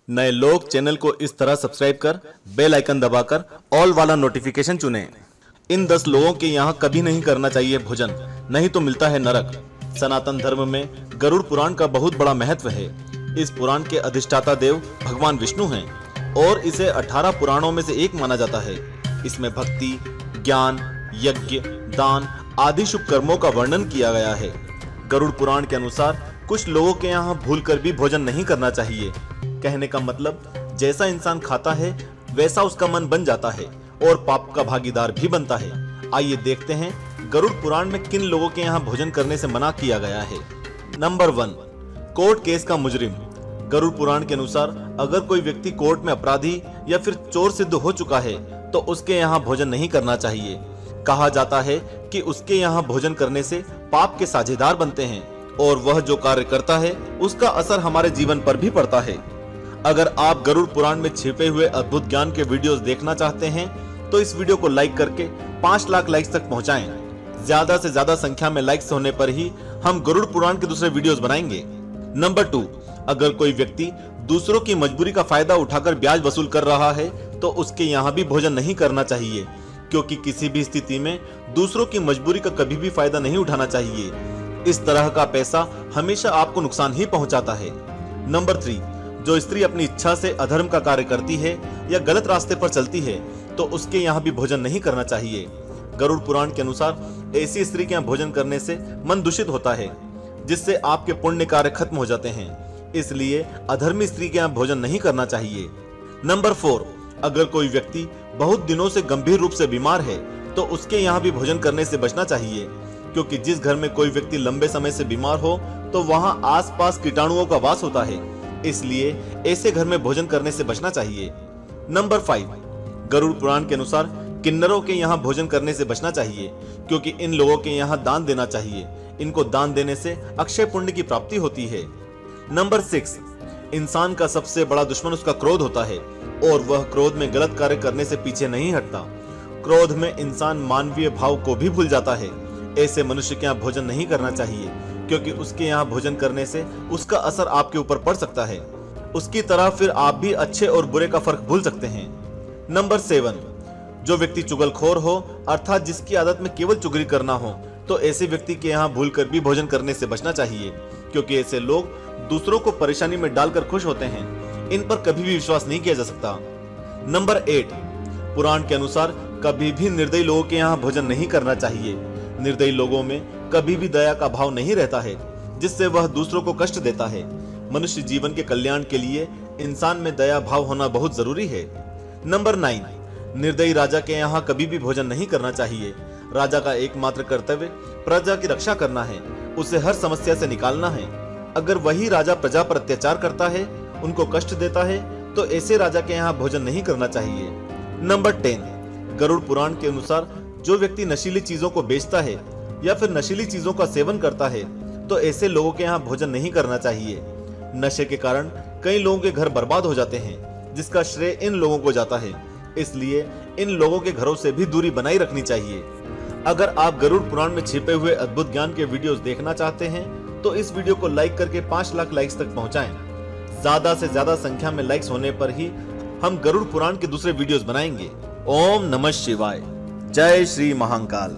नए लोग चैनल को इस तरह सब्सक्राइब कर बेल आइकन दबाकर ऑल वाला नोटिफिकेशन चुनें। इन 10 लोगों के यहाँ कभी नहीं करना चाहिए भोजन, नहीं तो मिलता है नरक। सनातन धर्म में गरुड़ पुराण का बहुत बड़ा महत्व है। इस पुराण के अधिष्ठाता देव भगवान विष्णु हैं और इसे 18 पुराणों में से एक माना जाता है। इसमें भक्ति, ज्ञान, यज्ञ, दान आदि शुभ कर्मों का वर्णन किया गया है। गरुड़ पुराण के अनुसार कुछ लोगों के यहाँ भूलकर भी भोजन नहीं करना चाहिए। कहने का मतलब जैसा इंसान खाता है वैसा उसका मन बन जाता है और पाप का भागीदार भी बनता है। आइए देखते हैं गरुड़ पुराण में किन लोगों के यहाँ भोजन करने से मना किया गया है। नंबर 1, कोर्ट केस का मुजरिम। गरुड़ पुराण के अनुसार अगर कोई व्यक्ति कोर्ट में अपराधी या फिर चोर सिद्ध हो चुका है तो उसके यहाँ भोजन नहीं करना चाहिए। कहा जाता है कि उसके यहाँ भोजन करने से पाप के साझेदार बनते हैं और वह जो कार्य करता है उसका असर हमारे जीवन पर भी पड़ता है। अगर आप गरुड़ पुराण में छिपे हुए अद्भुत ज्ञान के वीडियोस देखना चाहते हैं तो इस वीडियो को लाइक करके 5 लाख लाइक्स तक पहुंचाएं। ज्यादा से ज्यादा संख्या में लाइक्स होने पर ही हम गरुड़ पुराण के दूसरे वीडियोस बनाएंगे। नंबर 2, अगर कोई व्यक्ति दूसरों की मजबूरी का फायदा उठाकर ब्याज वसूल कर रहा है तो उसके यहाँ भी भोजन नहीं करना चाहिए, क्योंकि किसी भी स्थिति में दूसरों की मजबूरी का कभी भी फायदा नहीं उठाना चाहिए। इस तरह का पैसा हमेशा आपको नुकसान ही पहुंचाता है। नंबर 3, जो स्त्री अपनी इच्छा से अधर्म का कार्य करती है या गलत रास्ते पर चलती है तो उसके यहाँ भी भोजन नहीं करना चाहिए। गरुड़ पुराण के अनुसार ऐसी स्त्री के यहाँ भोजन करने से मन दूषित होता है, जिससे आपके पुण्य कार्य खत्म हो जाते हैं। इसलिए अधर्मी स्त्री के यहाँ भोजन नहीं करना चाहिए। नंबर 4, अगर कोई व्यक्ति बहुत दिनों से गंभीर रूप से बीमार है तो उसके यहाँ भी भोजन करने से बचना चाहिए, क्योंकि जिस घर में कोई व्यक्ति लंबे समय से बीमार हो तो वहां आसपास कीटाणुओं का वास होता है। इसलिए ऐसे घर में भोजन करने से बचना चाहिए। नंबर 5, गरुड़ पुराण के अनुसार किन्नरों के यहाँ भोजन करने से बचना चाहिए, क्योंकि इन लोगों के यहाँ दान देना चाहिए। इनको दान देने से अक्षय पुण्य की प्राप्ति होती है। नंबर 6, इंसान का सबसे बड़ा दुश्मन उसका क्रोध होता है और वह क्रोध में गलत कार्य करने से पीछे नहीं हटता। क्रोध में इंसान मानवीय भाव को भी भूल जाता है। ऐसे मनुष्य के यहाँ भोजन नहीं करना चाहिए, क्योंकि उसके यहाँ भोजन करने से उसका असर आपके ऊपर पड़ सकता है। उसकी तरह फिर आप भी अच्छे और बुरे का फर्क भूल सकते हैं। नंबर 7, जो व्यक्ति चुगलखोर हो अर्थात जिसकी आदत में केवल चुगली करना हो तो ऐसे व्यक्ति के यहाँ भूलकर भी भोजन करने से बचना चाहिए, क्योंकि ऐसे लोग दूसरों को परेशानी में डालकर खुश होते हैं। इन पर कभी भी विश्वास नहीं किया जा सकता। नंबर 8, पुराण के अनुसार कभी भी निर्दयी लोगों के यहाँ भोजन नहीं करना चाहिए। निर्दयी लोगों में कभी भी दया का भाव नहीं रहता है, जिससे वह दूसरों को कष्ट देता है। मनुष्य जीवन के कल्याण के लिए इंसान में दया भाव होना बहुत जरूरी है। नंबर 9, निर्दयी राजा के यहाँ कभी भी भोजन नहीं करना चाहिए। राजा का एकमात्र कर्तव्य प्रजा की रक्षा करना है, उसे हर समस्या से निकालना है। अगर वही राजा प्रजा पर अत्याचार करता है, उनको कष्ट देता है, तो ऐसे राजा के यहाँ भोजन नहीं करना चाहिए। नंबर 10, गरुड़ पुराण के अनुसार जो व्यक्ति नशीली चीजों को बेचता है या फिर नशीली चीजों का सेवन करता है तो ऐसे लोगों के यहाँ भोजन नहीं करना चाहिए। नशे के कारण कई लोगों के घर बर्बाद हो जाते हैं, जिसका श्रेय इन लोगों को जाता है। इसलिए इन लोगों के घरों से भी दूरी बनाई रखनी चाहिए। अगर आप गरुड़ पुराण में छिपे हुए अद्भुत ज्ञान के वीडियोस देखना चाहते हैं तो इस वीडियो को लाइक करके 5 लाख लाइक्स तक पहुंचाएं। ज्यादा से ज्यादा संख्या में लाइक्स होने पर ही हम गरुड़ पुराण के दूसरे वीडियोस बनाएंगे। ओम नमः शिवाय। जय श्री महाकाल।